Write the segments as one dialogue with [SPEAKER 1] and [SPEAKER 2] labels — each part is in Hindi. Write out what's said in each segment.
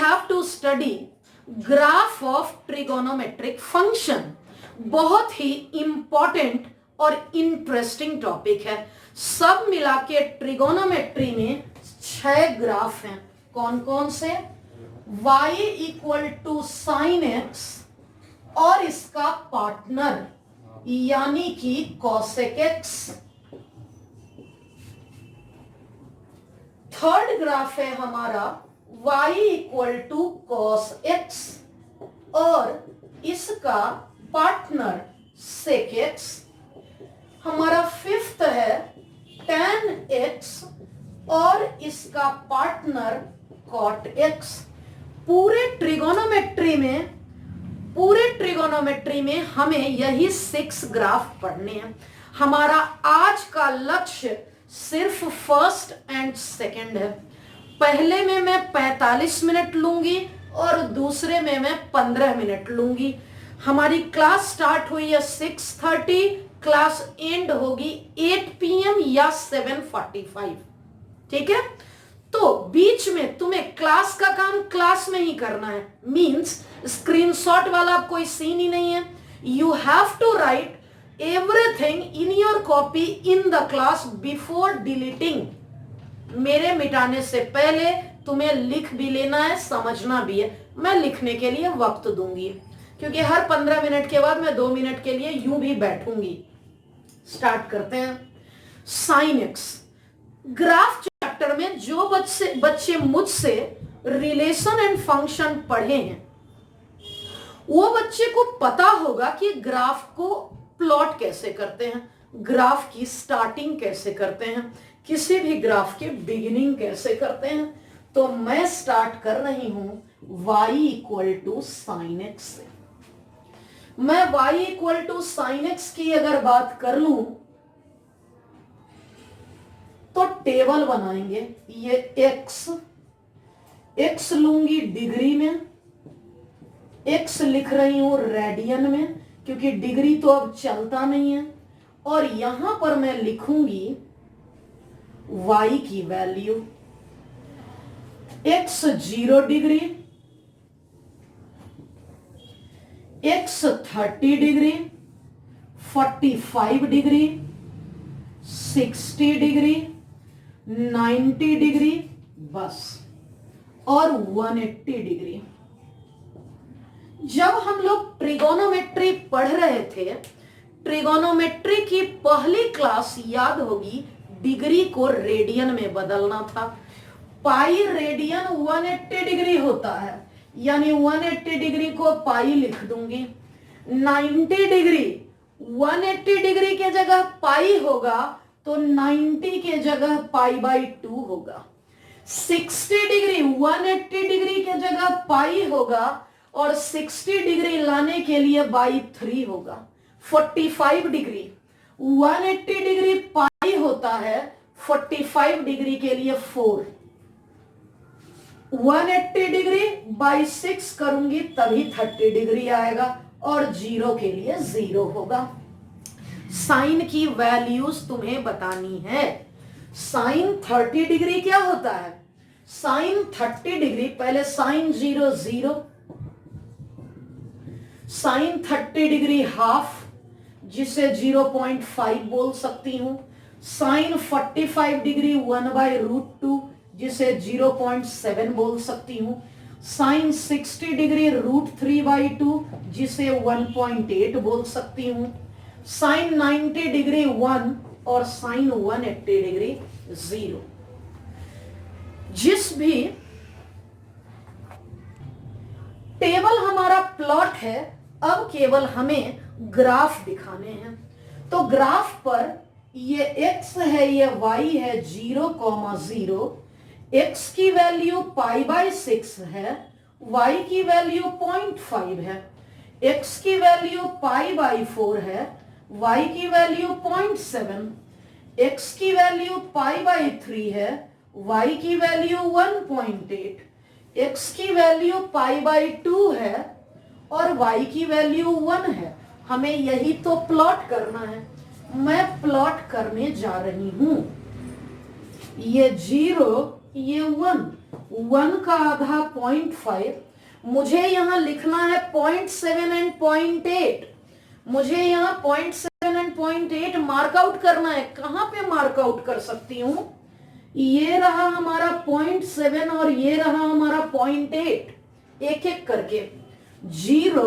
[SPEAKER 1] Have to study graph of trigonometric function. बहुत ही इंपॉर्टेंट और इंटरेस्टिंग टॉपिक है। सब मिला के ट्रिगोनोमेट्री में 6 ग्राफ हैं। कौन कौन से? y equal to sine x और इसका पार्टनर यानी कि कॉसेक एक्स। थर्ड ग्राफ है हमारा y equal to cos x और इसका पार्टनर सेक एक्स। हमारा फिफ्थ है tan एक्स और इसका पार्टनर कॉट एक्स। पूरे ट्रिगोनोमेट्री में हमें यही 6 ग्राफ पढ़ने हैं। हमारा आज का लक्ष्य सिर्फ फर्स्ट एंड सेकंड है। पहले में मैं 45 मिनट लूंगी और दूसरे में मैं 15 मिनट लूंगी। हमारी क्लास स्टार्ट हुई है 6:30, क्लास एंड होगी 8 PM या 7:45। ठीक है, तो बीच में तुम्हें क्लास का काम क्लास में ही करना है। मींस स्क्रीनशॉट वाला कोई सीन ही नहीं है। You have to write everything in your copy in the class before deleting. मेरे मिटाने से पहले तुम्हें लिख भी लेना है, समझना भी है। मैं लिखने के लिए वक्त दूंगी क्योंकि हर 15 मिनट के बाद मैं 2 मिनट के लिए यूं भी बैठूंगी। स्टार्ट करते हैं। साइन एक्स ग्राफ चैप्टर में जो बच्चे मुझसे रिलेशन एंड फंक्शन पढ़े हैं वो बच्चे को पता होगा कि ग्राफ को प्लॉट कैसे करते हैं, ग्राफ की स्टार्टिंग कैसे करते हैं, किसी भी ग्राफ के बिगिनिंग कैसे करते हैं। तो मैं स्टार्ट कर रही हूं y equal to sine x से। मैं y equal to sine x की अगर बात कर लूं तो टेबल बनाएंगे। ये x लूंगी डिग्री में, x लिख रही हूं रेडियन में क्योंकि डिग्री तो अब चलता नहीं है, और यहां पर मैं लिखूंगी y की value. x 0 degree, x 30 degree, 45 degree, 60 degree, 90 degree बस, और 180 डिग्री। जब हम लोग ट्रिगोनोमेट्री पढ़ रहे थे, ट्रिगोनोमेट्री की पहली क्लास याद होगी, डिग्री को रेडियन में बदलना था। पाई रेडियन 180 डिग्री होता है, यानी 180 डिग्री को पाई लिख दूंगी। 90 डिग्री 180 डिग्री के जगह पाई होगा तो 90 के जगह पाई बाई 2 होगा। 60 डिग्री 180 डिग्री के जगह पाई होगा और 60 डिग्री लाने के लिए बाई 3 होगा। 45 डिग्री 180 डिग्री पाई होता है, 45 डिग्री के लिए 4। 180 डिग्री बाई 6 करूंगी तभी 30 डिग्री आएगा और 0 के लिए 0 होगा। साइन की वैल्यूज तुम्हें बतानी है। साइन 30 डिग्री क्या होता है? साइन 30 डिग्री, पहले साइन 0 0, साइन 30 डिग्री हाफ जिसे 0.5 बोल सकती हूं, साइन 45 डिग्री 1/√2 जिसे 0.7 बोल सकती हूं, साइन 60 डिग्री √3/2 जिसे 1.8 बोल सकती हूं, साइन 90 डिग्री 1 और साइन 180 डिग्री 0। जिस भी टेबल हमारा प्लॉट है, अब केवल हमें ग्राफ दिखाने हैं। तो ग्राफ पर ये x है, ये y है 0,0, x की वैल्यू π/6 है, y की वैल्यू 0.5 है, x की वैल्यू π/4 है, y की वैल्यू 0.7, x की वैल्यू π/3 है, y की वैल्यू 1.8, x की वैल्यू π/2 है और y की वैल्यू 1 है। हमें यही तो प्लॉट करना है। मैं प्लॉट करने जा रही हूं। ये 0, ये 1, 1 का आधा 0.5, मुझे यहां लिखना है 0.7 एंड 0.8। मुझे यहाँ 0.7 एंड 0.8 मार्कआउट करना है। कहां पे मार्कआउट कर सकती हूं? ये रहा हमारा 0.7 और ये रहा हमारा 0.8। एक एक करके 0,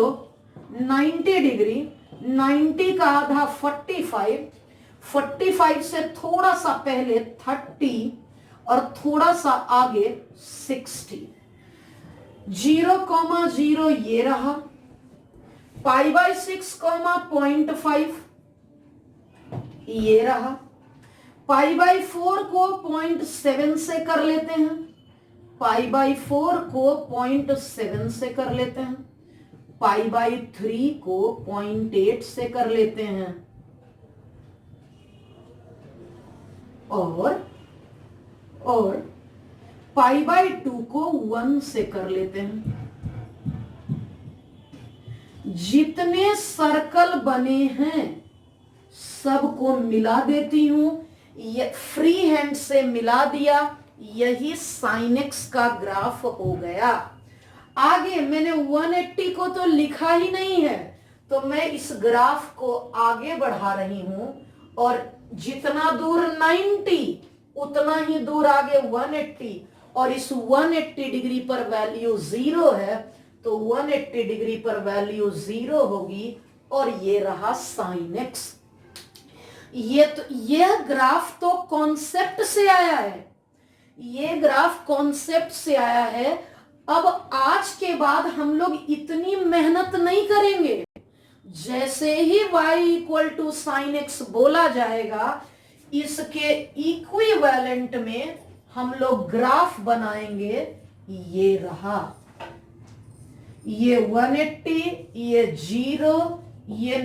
[SPEAKER 1] 90 डिग्री, 90 का आधा 45, 45 से थोड़ा सा पहले 30 और थोड़ा सा आगे 60। 0,0 ये रहा, π/6, 0.5 ये रहा, π/4 को 0.7 से कर लेते हैं, π/4 को 0.7 से कर लेते हैं, π/3 को 0.8 से कर लेते हैं और π/2 को 1 से कर लेते हैं। जितने सर्कल बने हैं सबको मिला देती हूं। ये फ्री हैंड से मिला दिया, यही sin x का ग्राफ हो गया। आगे मैंने 180 को तो लिखा ही नहीं है, तो मैं इस ग्राफ को आगे बढ़ा रही हूं और जितना दूर 90 उतना ही दूर आगे 180, और इस 180 डिग्री पर वैल्यू 0 है, तो 180 डिग्री पर वैल्यू 0 होगी और ये रहा sin x। ये ग्राफ तो कॉन्सेप्ट से आया है, ये ग्राफ कॉन्सेप्ट से आया है। अब आज के बाद हम लोग इतनी मेहनत नहीं करेंगे। जैसे ही y equal to sine x बोला जाएगा, इसके इक्विवेलेंट में हम लोग ग्राफ बनाएंगे। ये रहा, ये 180, ये 0, ये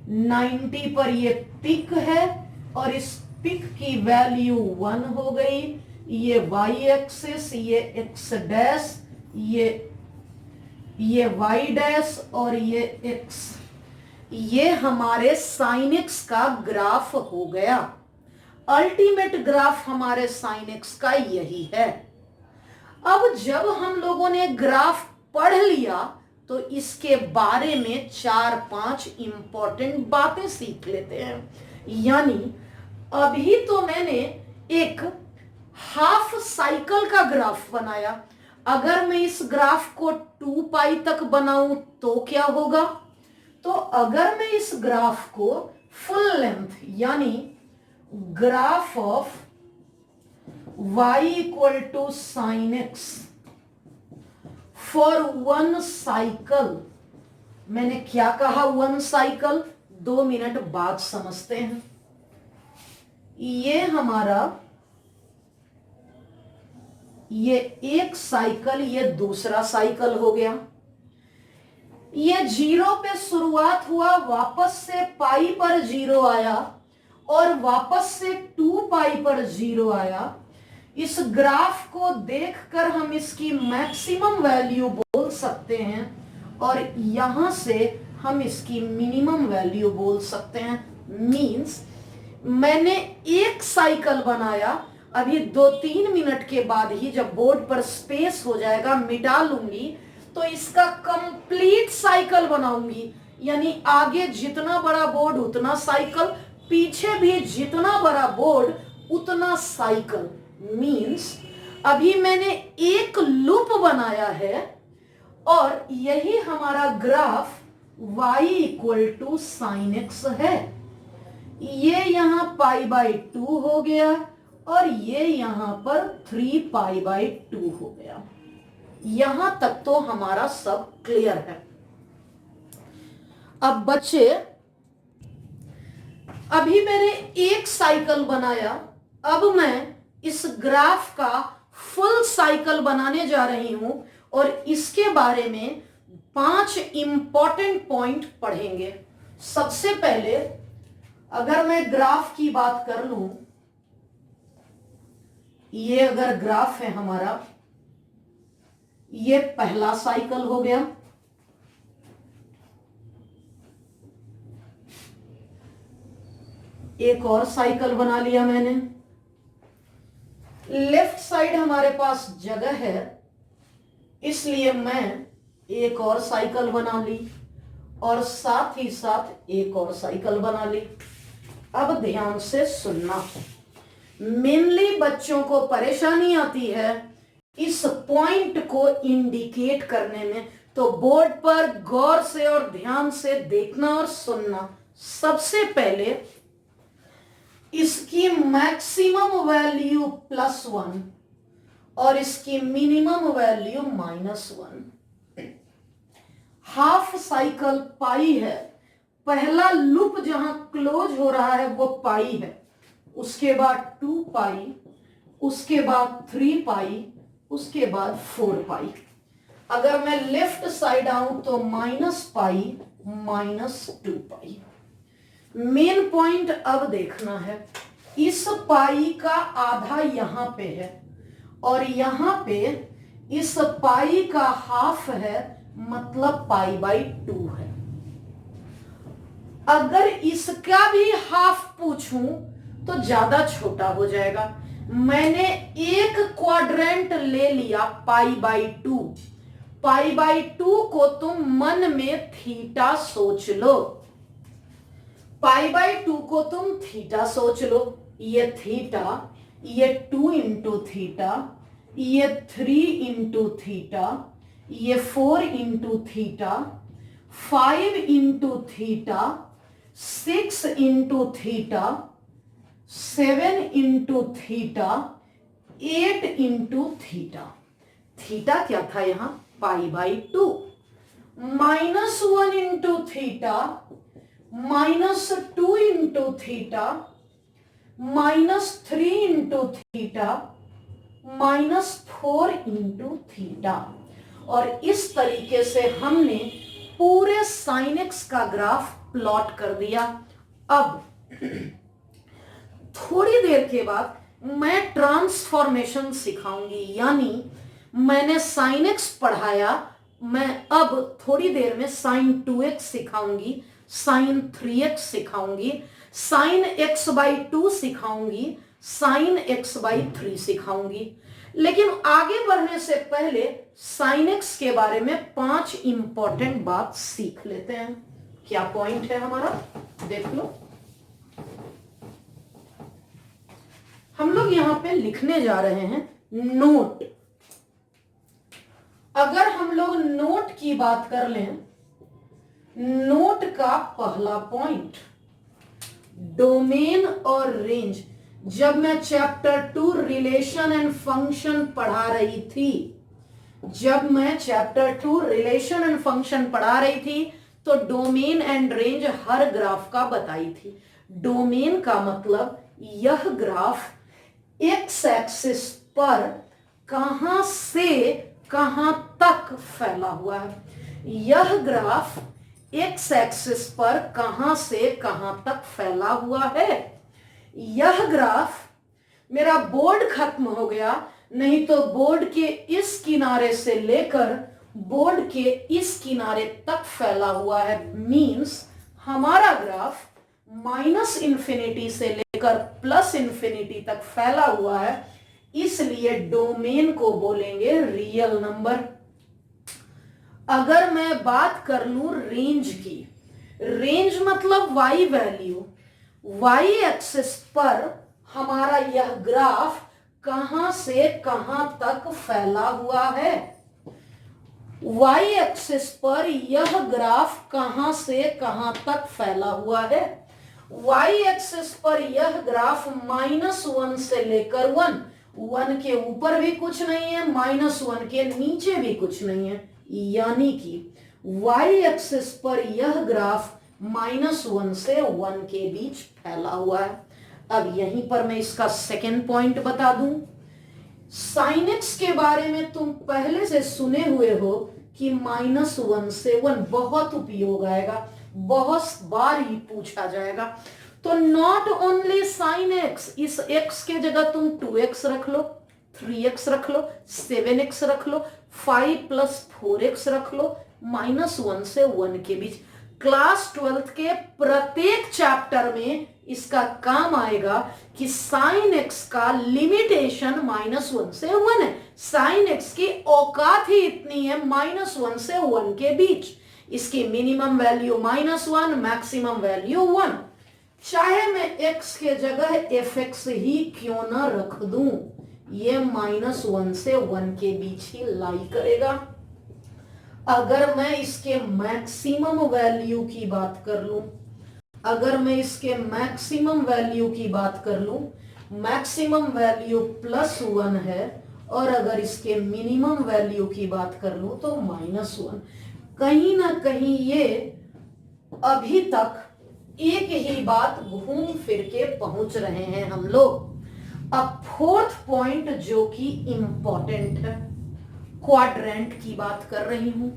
[SPEAKER 1] 90 पर ये पिक है और इस पिक की वैल्यू 1 हो गई। ये y एक्सिस, ये x डैश, ये y डैश और ये x, ये हमारे sin x का ग्राफ हो गया। अल्टीमेट ग्राफ हमारे sin x का यही है। अब जब हम लोगों ने ग्राफ पढ़ लिया तो इसके बारे में 4-5 इंपॉर्टेंट बातें सीख लेते हैं। यानी अभी तो मैंने एक हाफ साइकिल का ग्राफ बनाया। अगर मैं इस ग्राफ को 2 पाई तक बनाऊं तो क्या होगा? तो अगर मैं इस ग्राफ को फुल लेंथ यानी graph of y equal to sine x for 1 cycle, मैंने क्या कहा 1 साइकिल? 2 मिनट बाद समझते हैं। ये हमारा ये एक साइकिल, ये दूसरा साइकिल हो गया। ये 0 पे शुरुआत हुआ, वापस से पाई पर 0 आया और वापस से 2 पाई पर 0 आया। इस ग्राफ को देखकर हम इसकी मैक्सिमम वैल्यू बोल सकते हैं और यहां से हम इसकी मिनिमम वैल्यू बोल सकते हैं। मींस मैंने एक साइकिल बनाया, अभी 2-3 मिनट के बाद ही जब बोर्ड पर स्पेस हो जाएगा मिटा लूंगी तो इसका कंप्लीट साइकिल बनाऊंगी। यानी आगे जितना बड़ा बोर्ड उतना साइकिल, पीछे भी जितना बड़ा बोर्ड उतना साइकिल। मींस अभी मैंने एक लूप बनाया है और यही हमारा graph y equal to sine x है। ये यहां π/2 हो गया और ये यहां पर 3π/2 हो गया। यहां तक तो हमारा सब क्लियर है। अब बच्चे, अभी मैंने एक साइकिल बनाया, अब मैं इस ग्राफ का फुल साइकिल बनाने जा रही हूं और इसके बारे में 5 इंपॉर्टेंट पॉइंट पढ़ेंगे। सबसे पहले अगर मैं ग्राफ की बात कर लूं, ये अगर ग्राफ है हमारा, ये पहला साइकिल हो गया। एक और साइकिल बना लिया मैंने, लेफ्ट साइड हमारे पास जगह है, इसलिए मैं एक और साइकिल बना ली और साथ ही साथ एक और साइकिल बना ली। अब ध्यान से सुनना, मेनली बच्चों को परेशानी आती है इस पॉइंट को इंडिकेट करने में, तो बोर्ड पर गौर से और ध्यान से देखना और सुनना। सबसे पहले इसकी मैक्सिमम वैल्यू +1 और इसकी मिनिमम वैल्यू -1। हाफ साइकिल पाई है, पहला लूप जहां क्लोज हो रहा है वो पाई है, उसके बाद 2 पाई, उसके बाद 3 पाई, उसके बाद 4 पाई। अगर मैं लेफ्ट साइड आऊं तो -पाई -2 पाई। मेन पॉइंट अब देखना है, इस पाई का आधा यहां पे है और यहां पे इस पाई का हाफ है, मतलब π/2 है। अगर इसका भी हाफ पूछूं तो ज्यादा छोटा हो जाएगा। मैंने एक क्वाड्रेंट ले लिया π/2। π/2 को तुम मन में थीटा सोच लो, π/2 को तुम थीटा सोच लो। ये थीटा, ये 2 इंटू थीटा, ये 3 इंटू थीटा, ये 4 into theta, 5 into theta, 6 into theta, 7 into theta, 8 into theta. Theta क्या था यहां? π/2। -1 into theta, -2 into theta, -3 into theta, -4 into theta. और इस तरीके से हमने पूरे sin x का ग्राफ प्लॉट कर दिया। अब थोड़ी देर के बाद मैं ट्रांसफॉर्मेशन सिखाऊंगी, यानी मैंने sin x पढ़ाया, मैं अब थोड़ी देर में sin 2x सिखाऊंगी, sin 3x सिखाऊंगी, sin x/2 सिखाऊंगी, sin x/3 सिखाऊंगी। लेकिन आगे बढ़ने से पहले sin x के बारे में 5 इंपॉर्टेंट बात सीख लेते हैं। क्या पॉइंट है हमारा, देख लो। हम लोग यहां पे लिखने जा रहे हैं नोट। अगर हम लोग नोट की बात कर लें, नोट का पहला पॉइंट डोमेन और रेंज। जब मैं चैप्टर 2 रिलेशन एंड फंक्शन पढ़ा रही थी, तो domain and range her graph का बताई थी। डोमेन का मतलब यह ग्राफ एक्स एक्सिस पर कहां से कहां तक फैला हुआ है। यह ग्राफ एक्स एक्सिस पर कहां से कहां तक फैला हुआ है। यह ग्राफ, मेरा बोर्ड खत्म हो गया, नहीं तो बोर्ड के इस किनारे से लेकर बोर्ड के इस किनारे तक फैला हुआ है। मींस हमारा ग्राफ -∞ से लेकर +∞ तक फैला हुआ है, इसलिए डोमेन को बोलेंगे रियल नंबर। अगर मैं बात कर लूं रेंज की, रेंज मतलब y वैल्यू, y एक्सिस पर हमारा यह ग्राफ कहां से कहां तक फैला हुआ है। y एक्सिस पर यह ग्राफ कहां से कहां तक फैला हुआ है। y एक्सिस पर यह ग्राफ -1 से लेकर 1 के ऊपर भी कुछ नहीं है, -1 के नीचे भी कुछ नहीं है, यानी कि y एक्सिस पर यह ग्राफ -1 से 1 के बीच फैला हुआ है। अब यहीं पर मैं इसका सेकेंड पॉइंट बता दूं। sin x के बारे में तुम पहले से सुने हुए हो कि -1 से 1 बहुत उपयोग आएगा, बहुत बार ही पूछा जाएगा। तो नॉट ओनली sin x, इस x के जगह तुम 2x रख लो, 3x रख लो, 7x रख लो, 5 + 4x रख लो, -1 से 1 के बीच। क्लास 12th के प्रत्येक चैप्टर में इसका काम आएगा कि साइन एक्स का लिमिटेशन -1 से 1 है। साइन एक्स की औकात ही इतनी है -1 से 1 के बीच। इसकी मिनिमम वैल्यू -1, मैक्सिमम वैल्यू 1। चाहे मैं x के जगह fx ही क्यों ना रख दूं, ये -1 से 1 के बीच ही लाई करेगा। अगर मैं इसके मैक्सिमम वैल्यू की बात कर लूं, अगर मैं इसके मैक्सिमम वैल्यू की बात कर लूं, मैक्सिमम वैल्यू +1 है, और अगर इसके मिनिमम वैल्यू की बात कर लूं तो -1। कहीं ना कहीं ये अभी तक एक ही बात घूम फिर के पहुंच रहे हैं हम लोग। अब फोर्थ पॉइंट जो कि इंपॉर्टेंट है, क्वाड्रेंट की बात कर रही हूं।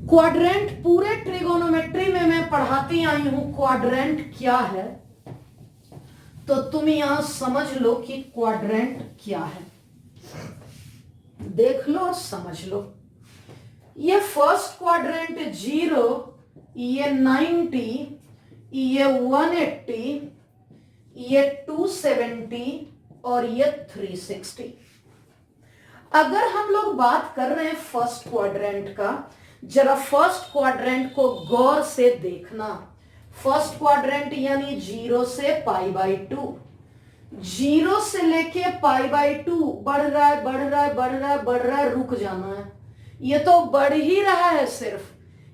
[SPEAKER 1] क्वाड्रेंट पूरे ट्रिगोनोमेट्री में मैं पढ़ाती आई हूं क्वाड्रेंट क्या है, तो तुम यहां समझ लो कि क्वाड्रेंट क्या है। देख लो और समझ लो। ये फर्स्ट क्वाड्रेंट 0, ये 90, ये 180, ये 270 और ये 360। अगर हम लोग बात कर रहे हैं फर्स्ट क्वाड्रेंट का, जरा फर्स्ट क्वाड्रेंट को गौर से देखना। फर्स्ट क्वाड्रेंट यानी 0 से π/2, 0 से लेके π/2 बढ़ रहा है, बढ़ रहा है, बढ़ रहा है, बढ़ रहा है, रुक जाना है। ये तो बढ़ ही रहा है सिर्फ,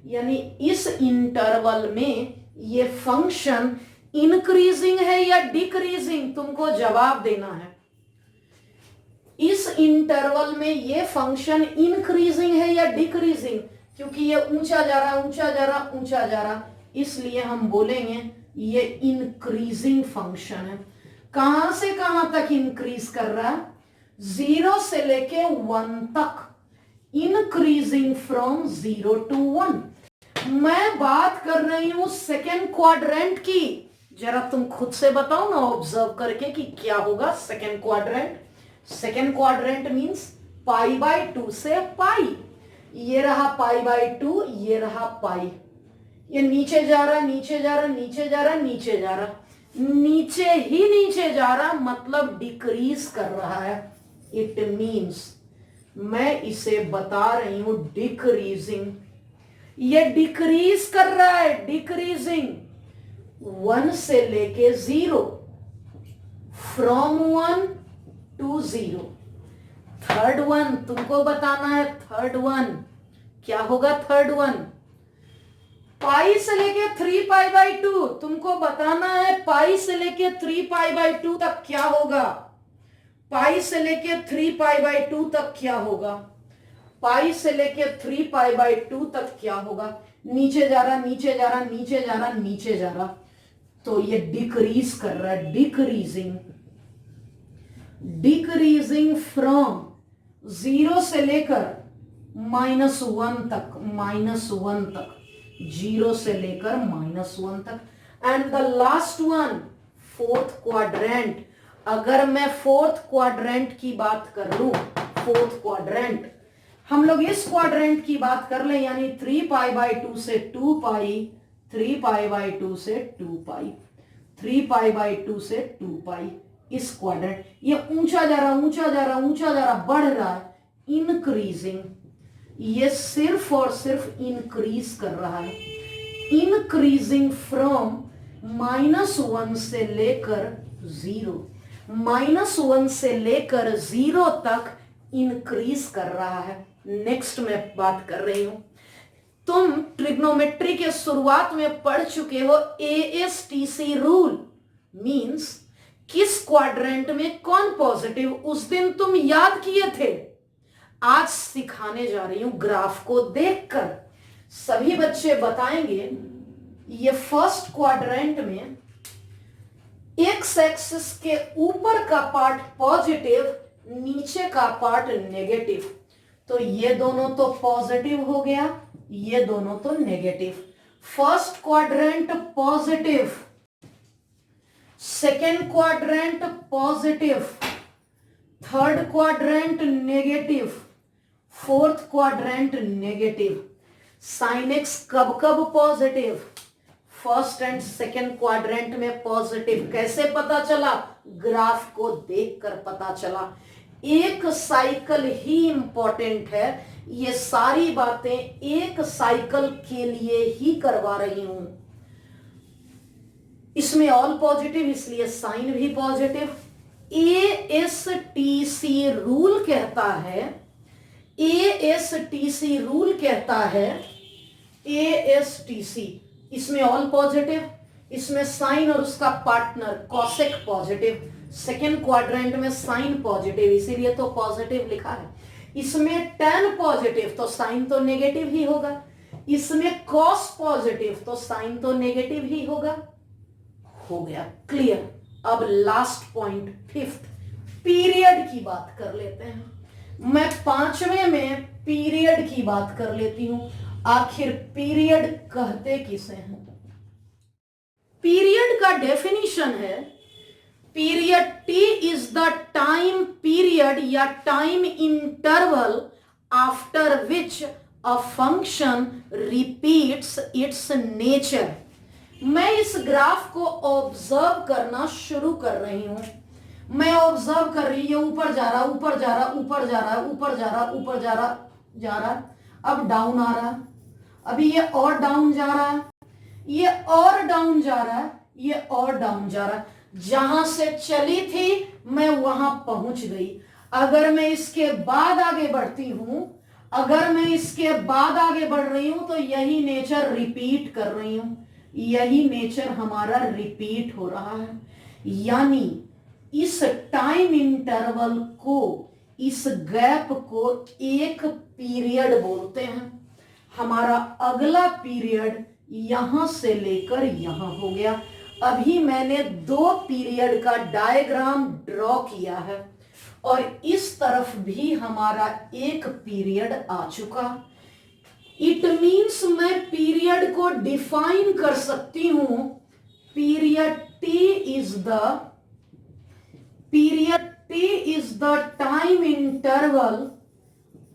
[SPEAKER 1] यानी इस इंटरवल में ये फंक्शन इंक्रीजिंग है या डिक्रीजिंग, तुमको जवाब देना है। इस इंटरवल में ये फंक्शन इंक्रीजिंग है या डिक्रीजिंग, क्योंकि ये ऊंचा जा रहा, ऊंचा जा रहा, ऊंचा जा रहा, इसलिए हम बोलेंगे ये इंक्रीजिंग फंक्शन है। कहां से कहां तक इंक्रीज कर रहा है? 0 से लेके 1 तक, इंक्रीजिंग फ्रॉम 0 to 1। मैं बात कर रही हूं सेकेंड क्वाड्रेंट की। जरा तुम खुद से बताओ ना, ऑब्जर्व करके कि क्या होगा second quadrant. Second quadrant means π/2 से पाई। ये रहा π/2, ये रहा पाई। ये नीचे जा रहा, नीचे जा रहा, नीचे जा रहा, नीचे जा रहा, नीचे ही नीचे जा रहा, मतलब डिक्रीज कर रहा है। इट मींस मैं इसे बता रही हूं डिक्रीजिंग। ये डिक्रीज कर रहा है, डिक्रीजिंग 1 से लेके 0, फ्रॉम 1 to 0। थर्ड वन तुमको बताना है। थर्ड वन क्या होगा? थर्ड वन पाई से लेके 3π/2 तुमको बताना है। पाई से लेके 3π/2 तक क्या होगा? पाई से लेके 3π/2 तक क्या होगा? पाई से लेके 3π/2 तक क्या होगा? नीचे जा रहा, नीचे जा रहा, नीचे जा रहा, नीचे जा रहा, तो ये डिक्रीज कर रहा है, डिक्रीजिंग। डिक्रीजिंग फ्रॉम 0 से लेकर -1 तक, -1 तक, 0 से लेकर -1 तक। And the last one fourth quadrant. अगर मैं फोर्थ क्वाड्रेंट की बात कर लूं, फोर्थ क्वाड्रेंट, हम लोग इस क्वाड्रेंट की बात कर ले, यानी 3π/2 से 2π, 3π/2 से 2π, 3π/2 से 2π। इस क्वाड्रेंट ये ऊंचा जा रहा, ऊंचा जा रहा, ऊंचा जा रहा, बढ़ रहा है, इंक्रीजिंग। ये सिर्फ और सिर्फ इंक्रीज कर रहा है, इंक्रीजिंग फ्रॉम -1 से लेकर 0, -1 से लेकर 0 तक इंक्रीज कर रहा है। नेक्स्ट मैं बात कर रही हूं, तुम ट्रिग्नोमेट्री के शुरुआत में पढ़ चुके हो ASTC रूल। मींस किस क्वाड्रेंट में कौन पॉजिटिव, उस दिन तुम याद किए थे। आज सिखाने जा रही हूं ग्राफ को देखकर। सभी बच्चे बताएंगे ये फर्स्ट क्वाड्रेंट में एक्स एक्सिस के ऊपर का पार्ट पॉजिटिव, नीचे का पार्ट नेगेटिव, तो ये दोनों तो पॉजिटिव हो गया, ये दोनों तो negative. First quadrant positive, second quadrant positive, third quadrant negative, fourth quadrant negative. Sine x कब कब positive? First and second quadrant में पॉजिटिव। कैसे पता चला? ग्राफ को देखकर पता चला। एक साइकिल ही इंपॉर्टेंट है, ये सारी बातें एक साइकिल के लिए ही करवा रही हूं। इसमें ऑल पॉजिटिव, इसलिए साइन भी पॉजिटिव। एएसटीसी रूल कहता है, एएसटीसी रूल कहता है, एएसटीसी, इसमें ऑल पॉजिटिव, इसमें साइन और उसका partner cosec positive, second quadrant में साइन पॉजिटिव, इसीलिए तो पॉजिटिव लिखा है। इसमें टेन पॉजिटिव तो साइन तो नेगेटिव ही होगा, इसमें कॉस पॉजिटिव तो साइन तो नेगेटिव ही होगा। हो गया क्लियर। अब लास्ट पॉइंट, फिफ्थ, पीरियड की बात कर लेते हैं। मैं पांचवें में पीरियड की बात कर लेती हूं। आखिर पीरियड कहते किसे हैं? पीरियड का डेफिनेशन है, period T is the time period या time interval after which a function repeats its nature. मैं इस ग्राफ को ऑब्जर्व करना शुरू कर रही हूं। मैं ऑब्जर्व कर रही हूं, ऊपर जा रहा, ऊपर जा रहा, ऊपर जा रहा, ऊपर जा रहा, ऊपर जा रहा, जा रहा, अब डाउन आ रहा, अभी ये और डाउन जा रहा है, ये और डाउन जा रहा है, ये और डाउन जा रहा है। जहां से चली थी मैं वहां पहुंच गई। अगर मैं इसके बाद आगे बढ़ती हूं, अगर मैं इसके बाद आगे बढ़ रही हूं तो यही नेचर रिपीट कर रही हूं, यही नेचर हमारा रिपीट हो रहा है। यानी इस टाइम इंटरवल को, इस गैप को एक पीरियड बोलते हैं। हमारा अगला पीरियड यहां से लेकर यहां हो गया। अभी मैंने दो पीरियड का डायग्राम ड्रॉ किया है और इस तरफ भी हमारा एक पीरियड आ चुका। इट मीन्स मैं पीरियड को डिफाइन कर सकती हूं। Period T is the time interval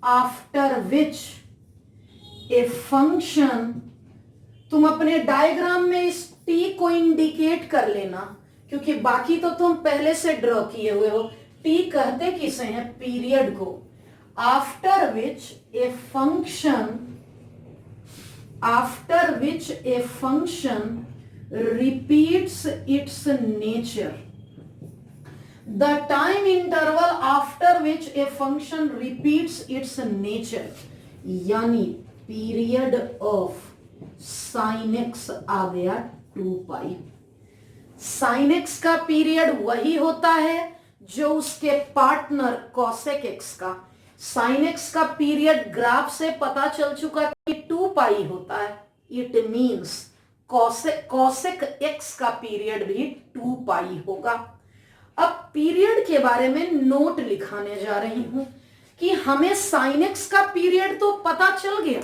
[SPEAKER 1] after which a function, तुम अपने डायग्राम में इस टी को इंडिकेट कर लेना, क्योंकि बाकी तो तुम पहले से ड्रॉ किए हुए हो। टी कहते किसे हैं? पीरियड को। After which a function repeats its nature. The time interval after which a function repeats its nature, यानी पीरियड ऑफ साइन एक्स आ गया 2 पाई। साइन एक्स का पीरियड वही होता है जो उसके पार्टनर कॉसेक एक्स का। साइन एक्स का पीरियड ग्राफ से पता चल चुका कि 2 पाई होता है। इट मींस कॉसेक एक्स का पीरियड भी 2 पाई होगा। अब पीरियड के बारे में नोट लिखाने जा रही हूं कि हमें साइन एक्स का पीरियड तो पता चल गया,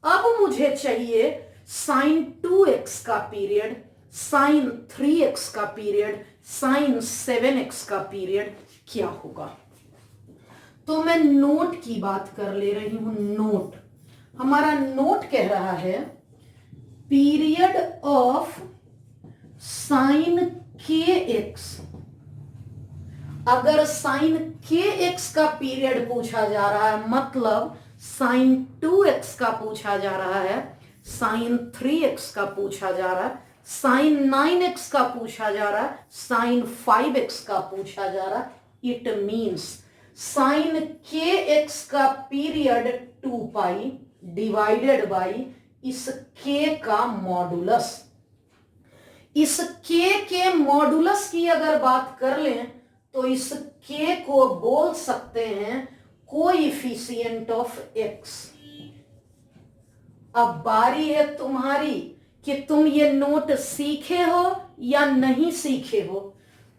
[SPEAKER 1] अब मुझे चाहिए साइन 2x का पीरियड, साइन 3x का पीरियड, साइन 7x का पीरियड क्या होगा। तो मैं नोट की बात कर ले रही हूं। नोट, हमारा नोट कह रहा है पीरियड ऑफ साइन kx। अगर साइन kx का पीरियड पूछा जा रहा है, मतलब साइन 2x का पूछा जा रहा है, साइन 3x का पूछा जा रहा है, साइन 9x का पूछा जा रहा है, साइन 5x का पूछा जा रहा है, इट मींस साइन kx का पीरियड 2 पाई डिवाइडेड बाई इस k का मॉडुलस। इस k के मॉडुलस की अगर बात कर लें तो इस k को बोल सकते हैं कोएफिशिएंट ऑफ x। अब बारी है तुम्हारी कि तुम ये नोट सीखे हो या नहीं सीखे हो।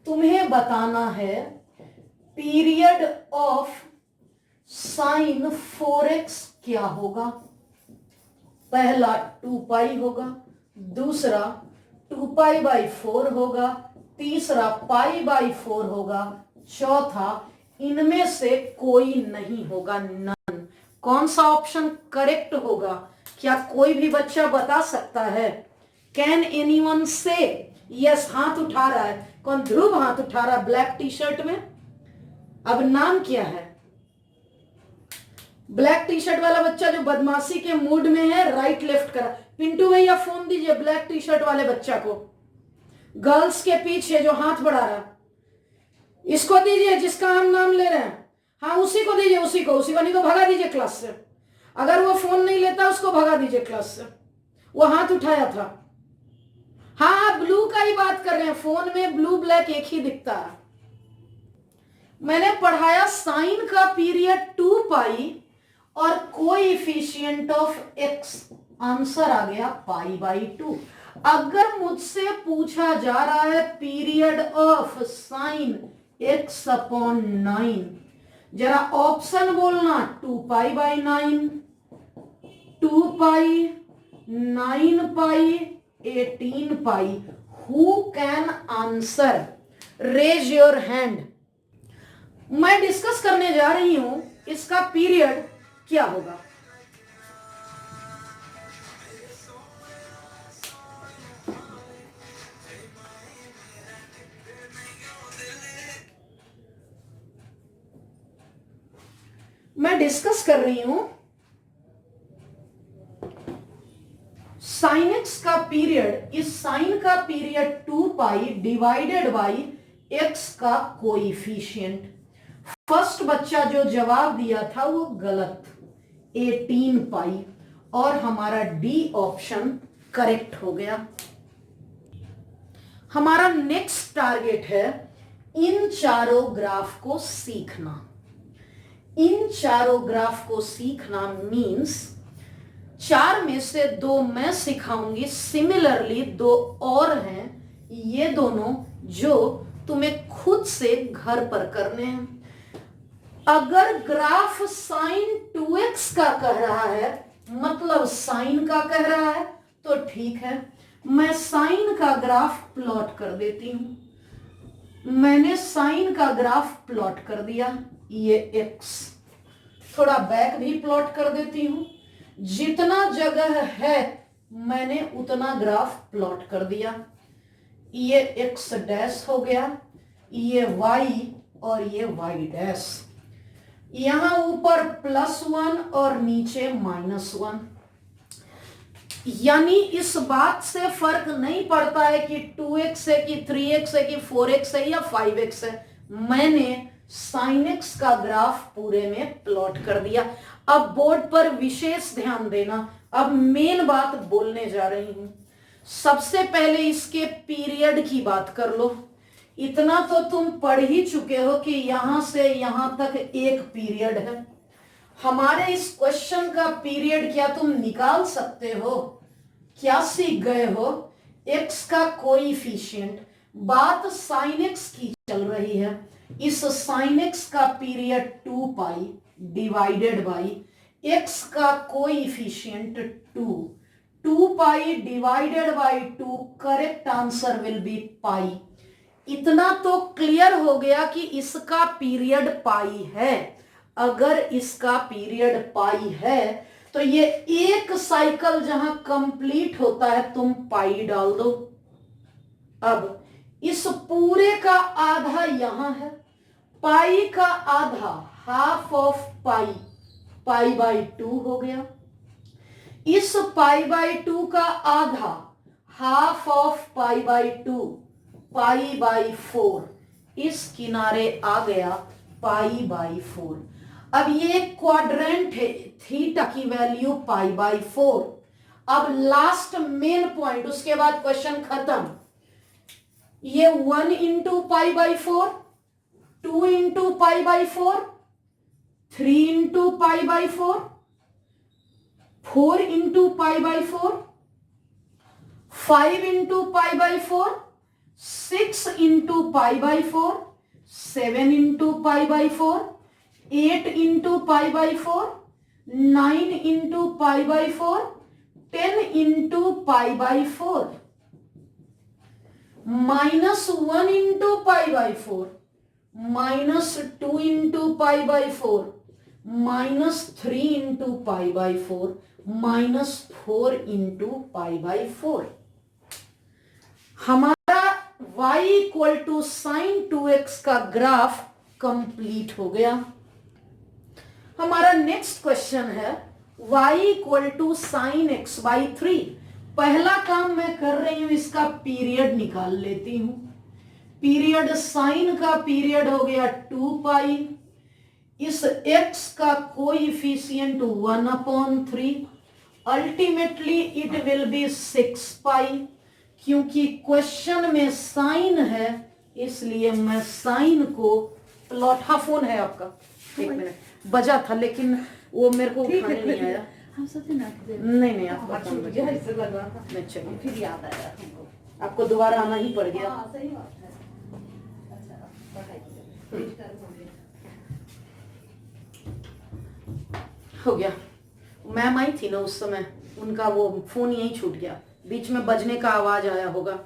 [SPEAKER 1] तुम्हें बताना है पीरियड ऑफ साइन 4x क्या होगा। पहला 2 पाई होगा, दूसरा 2 पाई बाई 4 होगा, तीसरा पाई बाई 4 होगा, चौथा इनमें से कोई नहीं होगा, नन। कौन सा ऑप्शन करेक्ट होगा? क्या कोई भी बच्चा बता सकता है? कैन एनीवन से? यस, हाथ उठा रहा है कौन? ध्रुव हाथ उठा रहा है ब्लैक टी शर्ट में। अब नाम क्या है? ब्लैक टी शर्ट वाला बच्चा जो बदमाशी के मूड में है, राइट लेफ्ट करा। पिंटू भैया फोन दीजिए ब्लैक टी शर्ट वाले बच्चा को, गर्ल्स के पीछे जो हाथ बढ़ा रहा, इसको दीजिए जिसका हम नाम ले रहे हैं। हाँ उसी को दीजिए, उसी को नहीं तो भगा दीजिए क्लास से। अगर वो फोन नहीं लेता उसको भगा दीजिए क्लास से, वो हाथ उठाया था। हाँ ब्लू का ही बात कर रहे हैं, फोन में ब्लू ब्लैक एक ही दिखता है। मैंने पढ़ाया साइन का पीरियड 2 पाई और कोएफिशिएंट ऑफ एक्स, आंसर आ गया π/2। अगर मुझसे पूछा जा रहा है पीरियड ऑफ साइन x/9, जरा ऑप्शन बोलना, 2π/9, 2π, 9π, 18π। Who can answer? Raise your hand. मैं डिस्कस करने जा रही हूं इसका पीरियड क्या होगा। मैं डिस्कस कर रही हूं साइन एक्स का पीरियड, इस साइन का पीरियड 2π डिवाइडेड बाई एक्स का कोएफिशिएंट। फर्स्ट बच्चा जो जवाब दिया था वो गलत, 18π, और हमारा डी ऑप्शन करेक्ट हो गया। हमारा नेक्स्ट टारगेट है इन चारों ग्राफ को सीखना। इन चारों ग्राफ को सीखना मींस 4 में से 2 मैं सिखाऊंगी, सिमिलरली 2 और हैं, ये दोनों जो तुम्हें खुद से घर पर करने हैं। अगर ग्राफ साइन 2x का कह रहा है, मतलब साइन का कह रहा है, तो ठीक है, मैं साइन का ग्राफ प्लॉट कर देती हूं। मैंने साइन का ग्राफ प्लॉट कर दिया, ये x, थोड़ा बैक भी प्लॉट कर देती हूं। जितना जगह है मैंने उतना ग्राफ प्लॉट कर दिया। ये x डैश हो गया, ये y और ये y डैश, यहां ऊपर +1 और नीचे -1। यानी इस बात से फर्क नहीं पड़ता है कि 2x है कि 3x है कि 4x है या 5x है, मैंने साइन एक्स का ग्राफ पूरे में प्लॉट कर दिया। अब बोर्ड पर विशेष ध्यान देना, अब मेन बात बोलने जा रही हूं। सबसे पहले इसके पीरियड की बात कर लो। इतना तो तुम पढ़ ही चुके हो कि यहां से यहां तक एक पीरियड है। हमारे इस क्वेश्चन का पीरियड क्या तुम निकाल सकते हो? क्या सीख गए हो? एक्स का कोएफिशिएंट, बात साइन एक्स की चल रही है। इस साइन एक्स का पीरियड 2π डिवाइडेड बाई एक्स का coefficient 2, 2π divided by 2, correct answer will be pi. इतना तो क्लियर हो गया कि इसका पीरियड पाई है। अगर इसका पीरियड पाई है तो ये एक साइकिल जहां कंप्लीट होता है तुम पाई डाल दो। अब इस पूरे का आधा यहां है, पाई का आधा, हाफ ऑफ पाई, π/2 हो गया। इस π/2 का आधा, हाफ ऑफ π/2, π/4, इस किनारे आ गया π/4। अब ये क्वाड्रेंट है, थीटा की वैल्यू π/4। अब लास्ट मेन पॉइंट, उसके बाद क्वेश्चन खत्म। ये 1 into π/4, 2 into π/4, 3 into π/4, 4 into π/4, 5 into π/4, 6 into π/4, 7 into π/4, 8 into π/4, 9 into π/4, 10 into π/4, -1 into π/4, -2 into π/4, -3 into pi by 4 -4 into pi by 4। हमारा y equal to sign 2x का ग्राफ कंप्लीट हो गया। हमारा नेक्स्ट क्वेश्चन है y equal to sine x by 3। पहला काम मैं कर रही हूं, इसका पीरियड निकाल लेती हूं। पीरियड साइन का पीरियड हो गया 2 पाई, इस x का coefficient 1/3, ultimately it will be 6 पाई। क्योंकि क्वेश्चन में साइन है इसलिए मैं साइन को प्लॉट। हाँ फोन है आपका, एक मिनट बजा था लेकिन वो मेरे को उठाने नहीं आया।
[SPEAKER 2] हम सोचे ना
[SPEAKER 1] नहीं आपका फोन बजा
[SPEAKER 2] ऐसे लग रहा था।
[SPEAKER 1] नहीं चलिए,
[SPEAKER 2] फिर याद आया हमको।
[SPEAKER 1] आपको दोबारा आना ही पड़ गया।
[SPEAKER 2] हाँ सही बात है। अच्छा पढ़ाई
[SPEAKER 1] हो गया। मैम आई थी ना उस समय, उनका वो फोन यहीं छूट गया, बीच में बजने का आवाज आया होगा।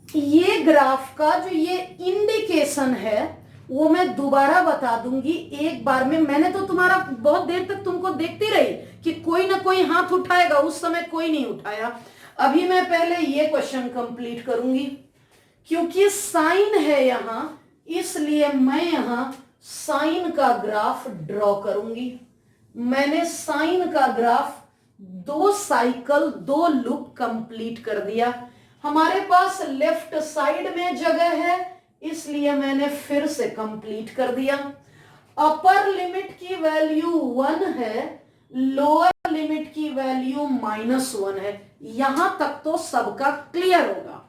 [SPEAKER 1] ये ग्राफ का जो ये इंडिकेशन है वो मैं दोबारा बता दूंगी एक बार में। मैंने तो तुम्हारा बहुत देर तक तुमको देखती रही कि कोई ना कोई हाथ उठाएगा, उस समय कोई नहीं उठाया। अभी मैं पहले ये क्वेश्चन कंप्लीट करूंगी। क्योंकि साइन है यहां इसलिए मैं यहां साइन का ग्राफ ड्रॉ करूंगी। मैंने साइन का ग्राफ 2 साइकिल 2 लूप कंप्लीट कर दिया। हमारे पास लेफ्ट साइड में जगह है इसलिए मैंने फिर से कंप्लीट कर दिया। अपर लिमिट की वैल्यू 1 है, लोअर लिमिट की वैल्यू -1 है। यहां तक तो सबका क्लियर होगा।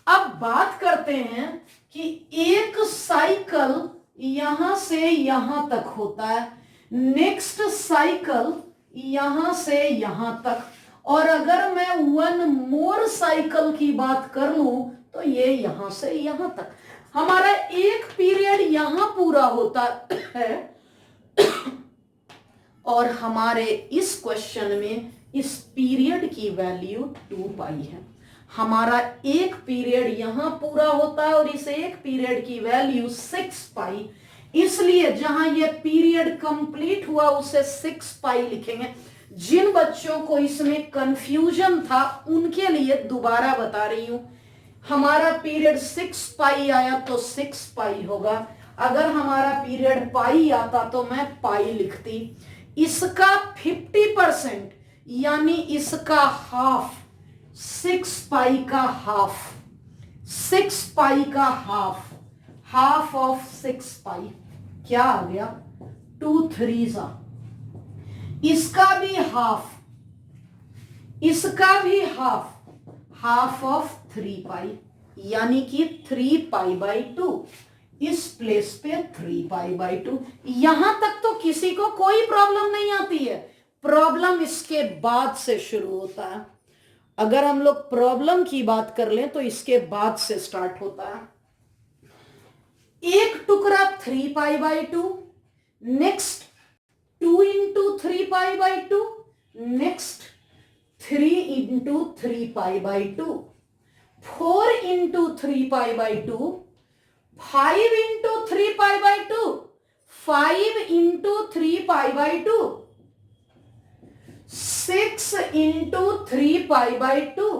[SPEAKER 1] अब बात करते हैं कि एक साइकिल यहां से यहां तक होता है, नेक्स्ट साइकिल यहां से यहां तक, और अगर मैं 1 मोर साइकिल की बात कर लूं तो ये यहां से यहां तक। हमारा एक पीरियड यहां पूरा होता है और हमारे इस क्वेश्चन में इस पीरियड की वैल्यू 2 पाई है। हमारा एक पीरियड यहां पूरा होता है और इस एक पीरियड की वैल्यू 6 पाई, इसलिए जहां ये पीरियड कंप्लीट हुआ उसे 6 पाई लिखेंगे। जिन बच्चों को इसमें कंफ्यूजन था उनके लिए दोबारा बता रही हूं। हमारा पीरियड 6 पाई आया तो 6 पाई होगा। अगर हमारा पीरियड पाई आता तो मैं पाई लिखती। इसका 50% यानी इसका हाफ, 6 पाई का हाफ, 6 पाई का हाफ, हाफ ऑफ 6 पाई क्या आ गया 2 3 जा। इसका भी हाफ, इसका भी हाफ, हाफ ऑफ 3 पाई यानी कि 3 पाई बाई 2। इस प्लेस पे 3 पाई बाई 2। यहां तक तो किसी को कोई प्रॉब्लम नहीं आती है। प्रॉब्लम इसके बाद से शुरू होता है। अगर हम लोग प्रॉब्लम की बात कर लें तो इसके बाद से स्टार्ट होता है। एक टुकड़ा 3 pi by 2, next 2 into 3 pi by 2, next 3 into 3 pi by 2, 4 into 3 pi by 2, 5 into 3 pi by 2, 5 into 3 pi by 2, 6 into 3 pi by 2,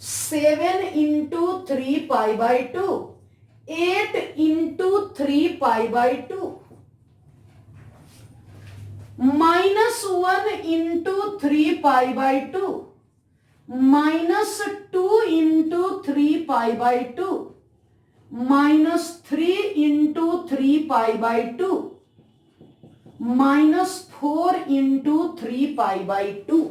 [SPEAKER 1] 7 into 3 pi by 2, 8 into 3 pi by 2, -1 into 3 pi by 2, -2 into 3 pi by 2, -3 into 3 pi by 2, -4 into 3 pi by 2।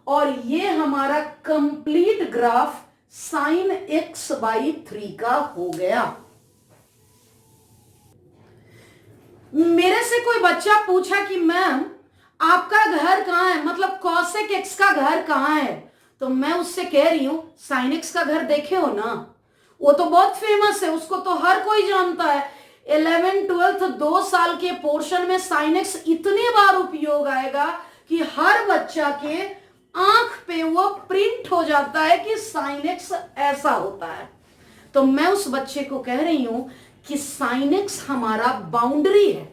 [SPEAKER 1] और ये हमारा complete graph sine x by 3 का हो गया। मेरे से कोई बच्चा पूछा कि मैम आपका घर कहां है, मतलब कॉसेक x का घर कहां है, तो मैं उससे कह रही हूं साइन x का घर देखे हो ना, वो तो बहुत फेमस है, उसको तो हर कोई जानता है। 11th 12th 2 साल के पोर्शन में साइन x इतने बार उपयोग आएगा कि हर बच्चा के आंख पे वो प्रिंट हो जाता है कि साइन x ऐसा होता है। तो मैं उस बच्चे को कह रही हूं कि sin x हमारा बाउंड्री है।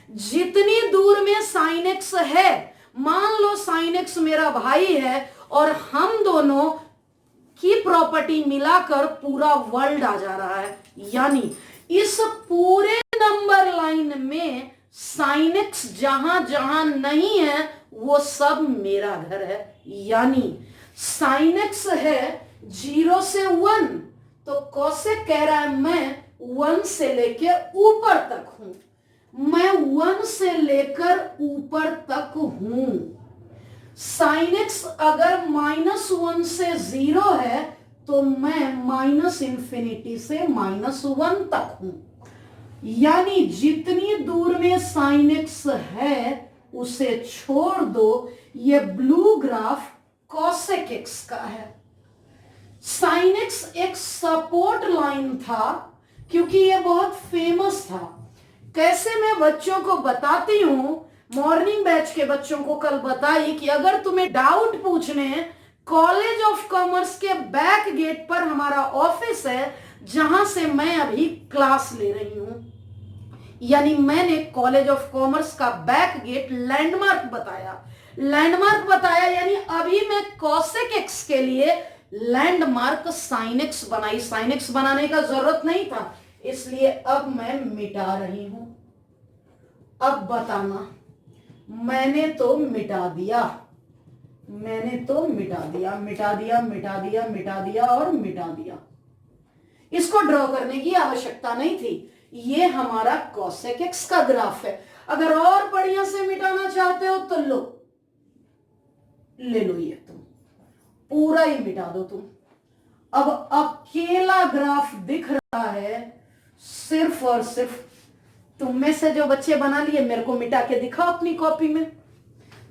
[SPEAKER 1] जितनी दूर में sin x है, मान लो sin x मेरा भाई है और हम दोनों की प्रॉपर्टी मिलाकर पूरा वर्ल्ड आ जा रहा है, यानी इस पूरे नंबर लाइन में sin x जहां जहां नहीं है वो सब मेरा घर है। यानी sin x है 0 से 1, तो cosec कह रहा है मैं 1 से लेकर ऊपर तक हूं, मैं 1 से लेकर ऊपर तक हूं। sin x अगर -1 से 0 है तो मैं -∞ से -1 तक हूं। यानी जितनी दूर में sin x है उसे छोड़ दो, ये ब्लू ग्राफ cosec x का है। sin x एक सपोर्ट लाइन था क्योंकि ये बहुत फेमस था। कैसे मैं बच्चों को बताती हूं, मॉर्निंग बैच के बच्चों को कल बताई कि अगर तुम्हें डाउट पूछने हैं, कॉलेज ऑफ कॉमर्स के बैक गेट पर हमारा ऑफिस है जहां से मैं अभी क्लास ले रही हूं। यानी मैंने कॉलेज ऑफ कॉमर्स का बैक गेट लैंडमार्क बताया, यानी अभी मैं cosec x के लिए लैंडमार्क sin x बनाई। sin x बनाने का जरूरत नहीं था, इसलिए अब मैं मिटा रही हूं। अब बताना, मैंने तो मिटा दिया और मिटा दिया। इसको ड्रॉ करने की आवश्यकता नहीं थी, ये हमारा cosec x का ग्राफ है। अगर और बढ़िया से मिटाना चाहते हो तो ले लो, ये तुम पूरा ही मिटा दो तुम। अब अकेला ग्राफ दिख रहा है सिर्फ और सिर्फ तुम में से जो बच्चे बना लिए, मेरे को मिटा के दिखाओ अपनी कॉपी में।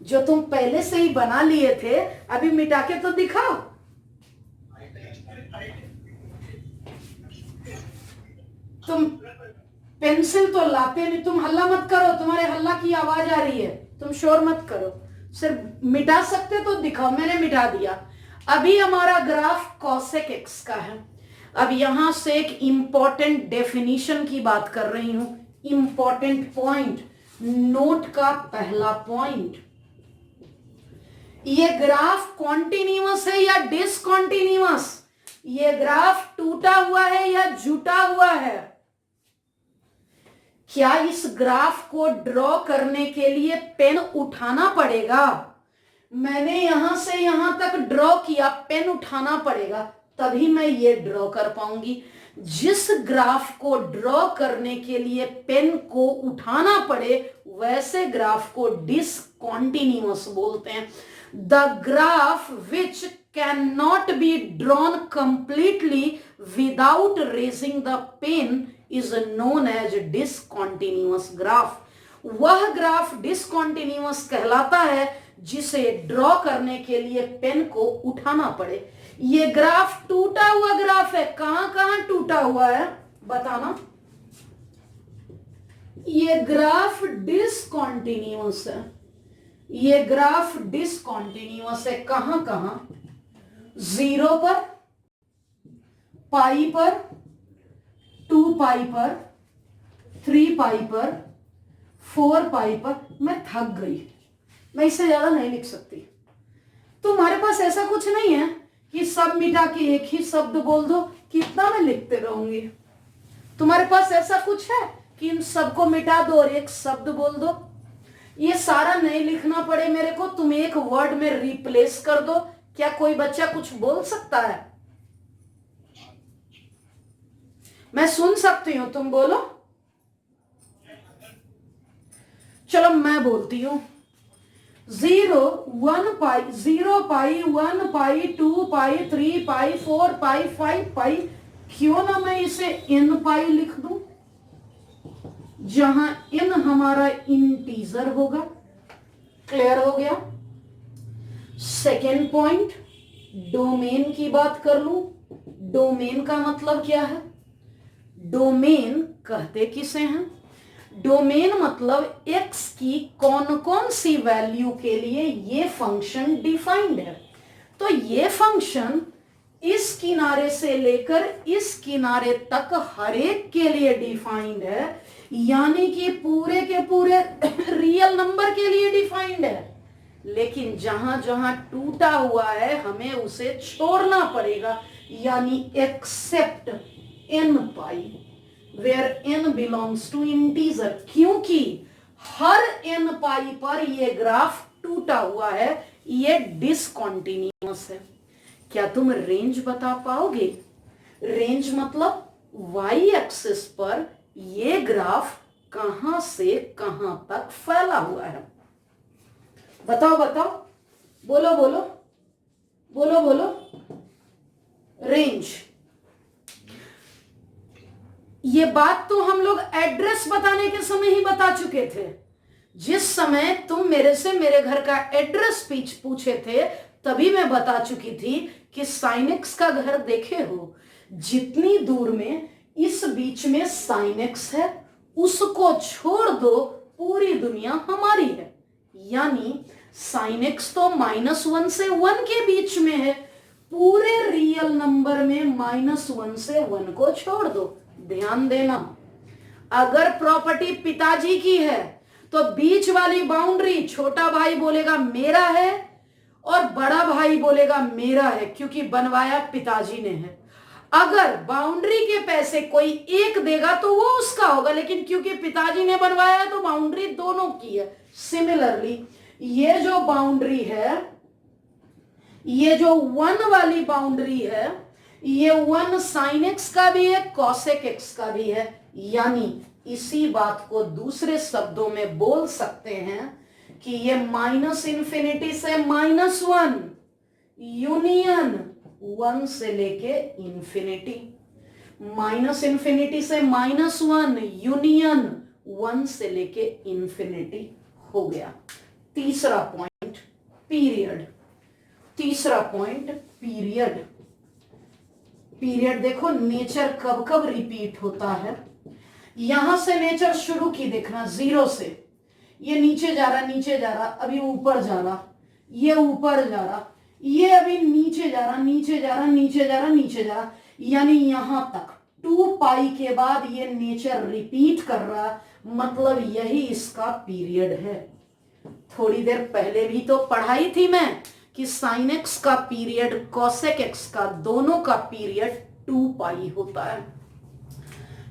[SPEAKER 1] जो तुम पहले से ही बना लिए थे अभी मिटा के तो दिखाओ। तुम पेंसिल तो लाते नहीं, तुम हल्ला मत करो, तुम्हारे हल्ला की आवाज आ रही है, तुम शोर मत करो, सिर्फ मिटा सकते तो दिखाओ। मैंने मिटा दिया। अभी हमारा ग्राफ cosec x का है। अब यहां से एक इंपॉर्टेंट डेफिनेशन की बात कर रही हूं, इंपॉर्टेंट पॉइंट, नोट का पहला पॉइंट, ये ग्राफ कॉन्टिन्यूअस है या डिसकॉन्टिन्यूअस, ये ग्राफ टूटा हुआ है या जुटा हुआ है। क्या इस ग्राफ को ड्रॉ करने के लिए पेन उठाना पड़ेगा? मैंने यहां से यहां तक ड्रॉ किया, पेन उठाना पड़ेगा तभी मैं ये ड्रॉ कर पाऊंगी। जिस ग्राफ को ड्रॉ करने के लिए पेन को उठाना पड़े वैसे ग्राफ को डिसकॉन्टिन्यूअस बोलते हैं। The graph which can not be drawn completely without raising the pen is known as discontinuous graph. वह ग्राफ डिसकॉन्टिन्यूअस कहलाता है जिसे ड्रॉ करने के लिए पेन को उठाना पड़े। ये ग्राफ टूटा हुआ ग्राफ है। कहां कहां टूटा हुआ है बताना। ये ग्राफ डिसकॉन्टिन्यूअस है, ये ग्राफ डिसकॉन्टिन्यूअस है। कहां कहां? 0 पर, पाई पर, 2 पाई पर, 3 पाई पर, 4 पाई पर। मैं थक गई, मैं इससे ज्यादा नहीं लिख सकती। तुम्हारे पास ऐसा कुछ नहीं है कि सब मिटा के एक ही शब्द बोल दो, कितना मैं लिखते रहूंगी। तुम्हारे पास ऐसा कुछ है कि इन सबको मिटा दो और एक शब्द बोल दो? ये सारा नहीं लिखना पड़े मेरे को, तुम एक वर्ड में रिप्लेस कर दो। क्या कोई बच्चा कुछ बोल सकता है? मैं सुन सकती हूं, तुम बोलो। चलो मैं बोलती हूं। 0 1 पाई, 0 पाई, 1 पाई, 2 पाई, 3 पाई, 4 पाई, 5 पाई। क्यों ना मैं इसे n पाई लिख दूं, जहां n हमारा इंटीजर होगा। क्लियर हो गया? सेकेंड पॉइंट, डोमेन की बात कर लूं। डोमेन का मतलब क्या है? डोमेन कहते किसे हैं? डोमेन मतलब x की कौन कौन सी वैल्यू के लिए ये फंक्शन डिफाइंड है। तो ये फंक्शन इस किनारे से लेकर इस किनारे तक हर एक के लिए डिफाइंड है, यानी कि पूरे के पूरे रियल नंबर के लिए डिफाइंड है। लेकिन जहां जहां टूटा हुआ है हमें उसे छोड़ना पड़ेगा, यानी except n pi where n belongs to integer, क्योंकि हर n पाई पर यह ग्राफ टूटा हुआ है, ये डिसकंटिन्यूअस है। क्या तुम रेंज बता पाओगे? रेंज मतलब y एक्सिस पर ये ग्राफ कहां से कहां तक फैला हुआ है? बताओ बताओ, बोलो बोलो बोलो बोलो। रेंज, ये बात तो हम लोग एड्रेस बताने के समय ही बता चुके थे। जिस समय तुम मेरे से मेरे घर का एड्रेस पूछे थे तभी मैं बता चुकी थी कि साइनेक्स का घर देखे हो, जितनी दूर में इस बीच में साइनेक्स है उसको छोड़ दो पूरी दुनिया हमारी है। यानी साइनेक्स तो -1 से 1 के बीच में है, पूरे रियल नंबर में -1 से 1 को छोड़ दो। ध्यान देना, अगर प्रॉपर्टी पिताजी की है तो बीच वाली बाउंड्री छोटा भाई बोलेगा मेरा है और बड़ा भाई बोलेगा मेरा है, क्योंकि बनवाया पिताजी ने है। अगर बाउंड्री के पैसे कोई एक देगा तो वो उसका होगा, लेकिन क्योंकि पिताजी ने बनवाया है तो बाउंड्री दोनों की है। सिमिलरली ये जो बाउंड्री है, ये जो 1 वाली बाउंड्री है, ये 1 sin x का भी है cosec x का भी है। यानी इसी बात को दूसरे शब्दों में बोल सकते हैं कि ये -∞ से -1 यूनियन 1 से लेके इंफिनिटी, -∞ से -1 यूनियन 1 से लेके इंफिनिटी हो गया। तीसरा पॉइंट पीरियड। तीसरा पॉइंट पीरियड। पीरियड देखो नेचर कब कब रिपीट होता है। यहां से नेचर शुरू की, देखना 0 से ये नीचे जा रहा नीचे जा रहा, अभी ऊपर जा रहा, ये ऊपर जा रहा, ये अभी नीचे जा रहा नीचे जा रहा नीचे जा रहा नीचे जा रहा, यानी यहां तक 2 पाई के बाद ये नेचर रिपीट कर रहा, मतलब यही इसका पीरियड है। थोड़ी देर पहले भी तो पढ़ाई थी मैं कि sin x का पीरियड cosec x का, दोनों का पीरियड 2 पाई होता है।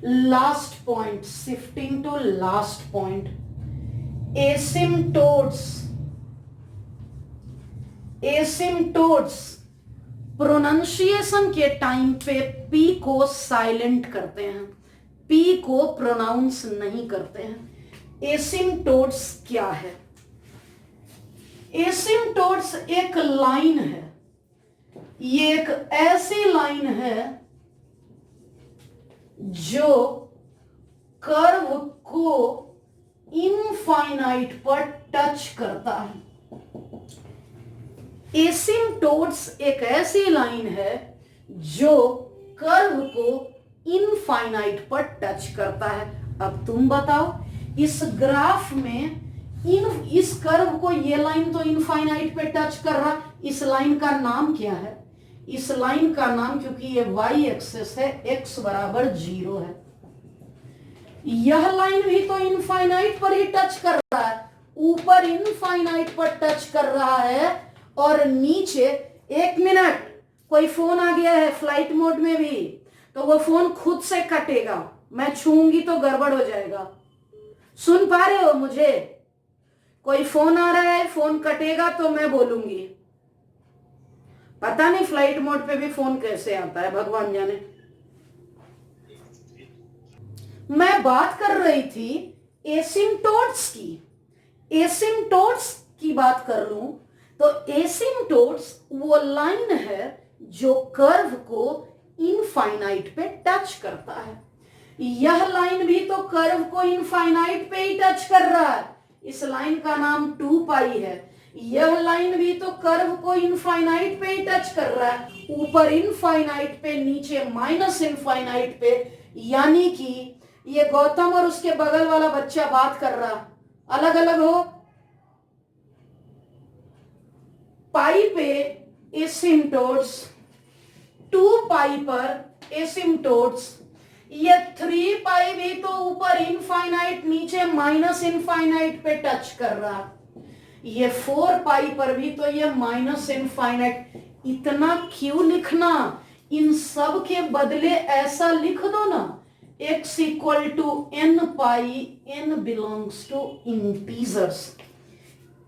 [SPEAKER 1] Last point, shifting to last point, asymptotes. Asymptotes pronunciation के टाइम पे p को साइलेंट करते हैं, p को प्रोनाउंस नहीं करते हैं। एसिम्टोट्स क्या है? एसिम्टोट्स एक लाइन है, ये एक ऐसी लाइन है जो कर्व को इनफाइनाइट पर टच करता है। एसिम्टोट्स एक ऐसी लाइन है जो कर्व को इनफाइनाइट पर टच करता है। अब तुम बताओ, इस ग्राफ में इस कर्व को, ये लाइन तो इनफाइनाइट पे टच कर रहा, इस लाइन का नाम क्या है? इस लाइन का नाम, क्योंकि ये y एक्सिस है, x बराबर 0 है, यह लाइन भी तो इनफाइनाइट पर ही टच कर रहा है, ऊपर इनफाइनाइट पर टच कर रहा है और नीचे, 1 मिनट, कोई फोन आ गया है फ्लाइट मोड में भी तो वो फोन खुद से कटेगा, मैं छूंगी तो गड़बड़ हो जाएगा। सुन पा रहे हो मुझे? कोई फोन आ रहा है, फोन कटेगा तो मैं बोलूंगी। पता नहीं फ्लाइट मोड पे भी फोन कैसे आता है, भगवान जाने। मैं बात कर रही थी एसिम्टोट्स की। एसिम्टोट्स की बात कर लूं तो एसिम्टोट्स वो लाइन है जो कर्व को इनफाइनाइट पे टच करता है। यह लाइन भी तो कर्व को इनफाइनाइट पे ही टच कर रहा है, इस लाइन का नाम 2 पाई है। यह लाइन भी तो कर्व को इनफाइनाइट पे ही टच कर रहा है, ऊपर इनफाइनाइट पे, नीचे माइनस इनफाइनाइट पे। यानी कि ये गौतम और उसके बगल वाला बच्चा बात कर रहा, अलग अलग हो। पाई पे एसिम्टोट्स 2 पाई पर एसिम्टोट्स, ये 3 पाई भी तो ऊपर इनफाइनाइट नीचे माइनस इनफाइनाइट पे टच कर रहा, ये 4 पाई पर भी तो ये माइनस इनफाइनाइट। इतना क्यों लिखना, इन सब के बदले ऐसा लिख दो ना, x equal to n pi, n belongs to integers,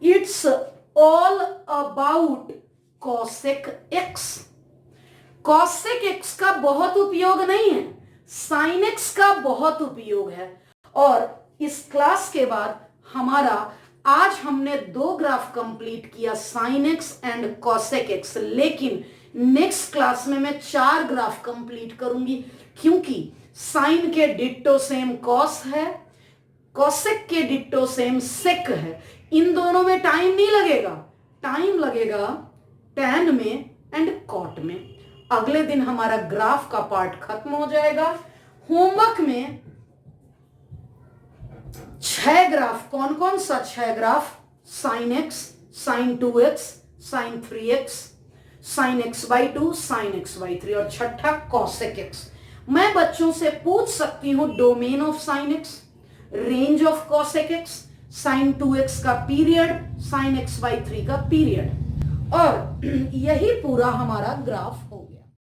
[SPEAKER 1] it's all about cosec x। cosec x का बहुत उपयोग नहीं है, sin x का बहुत उपयोग है। और इस क्लास के बाद हमारा, आज हमने 2 ग्राफ कंप्लीट किया, sin x and cosec x, लेकिन नेक्स्ट क्लास में मैं 4 ग्राफ कंप्लीट करूंगी, क्योंकि sin के डिट्टो सेम cos है, cosec के डिट्टो सेम sec है। इन दोनों में टाइम नहीं लगेगा, टाइम लगेगा tan में एंड cot में। अगले दिन हमारा ग्राफ का पार्ट खत्म हो जाएगा। होमवर्क में 6 ग्राफ, कौन कौन सा 6 graph, sin x, sin 2x, sin 3x, sin x/2, sin x/3 और छठा cosec x। मैं बच्चों से पूछ सकती हूं domain of sin x, range of cosec x, sin 2x का पीरियड, sin x/3 का पीरियड, और यही पूरा हमारा ग्राफ